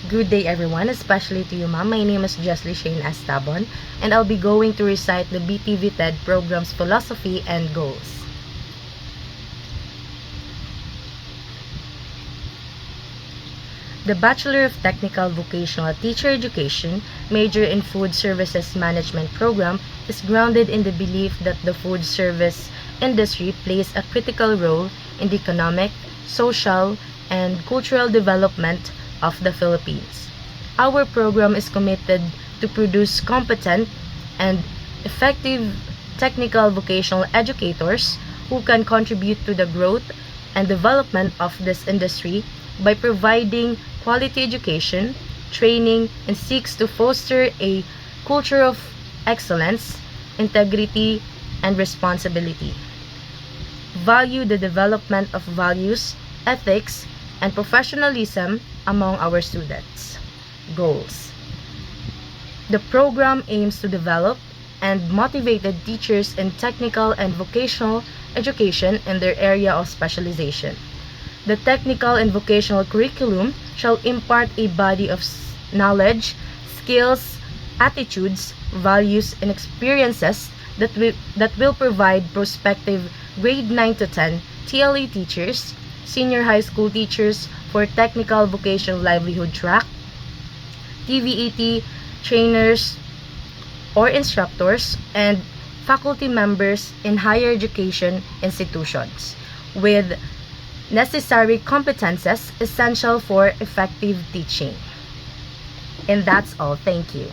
Good day everyone, especially to you ma'am. My name is Jesly Shane Estabon and I'll be going to recite the BTV TED program's philosophy and goals. The Bachelor of Technical Vocational Teacher Education, major in Food Services Management program is grounded in the belief that the food service industry plays a critical role in the economic, social, and cultural development of the Philippines. Our program is committed to produce competent and effective technical vocational educators who can contribute to the growth and development of this industry by providing quality education, training, and seeks to foster a culture of excellence, integrity, and responsibility. Value the development of values, ethics, and professionalism among our students. Goals. The program aims to develop and motivated teachers in technical and vocational education in their area of specialization. The technical and vocational curriculum shall impart a body of knowledge, skills, attitudes, values, and experiences that will provide prospective grade 9 to 10 TLE teachers, senior high school teachers for technical vocational livelihood track, TVET trainers or instructors, and faculty members in higher education institutions with necessary competences essential for effective teaching. And that's all. Thank you.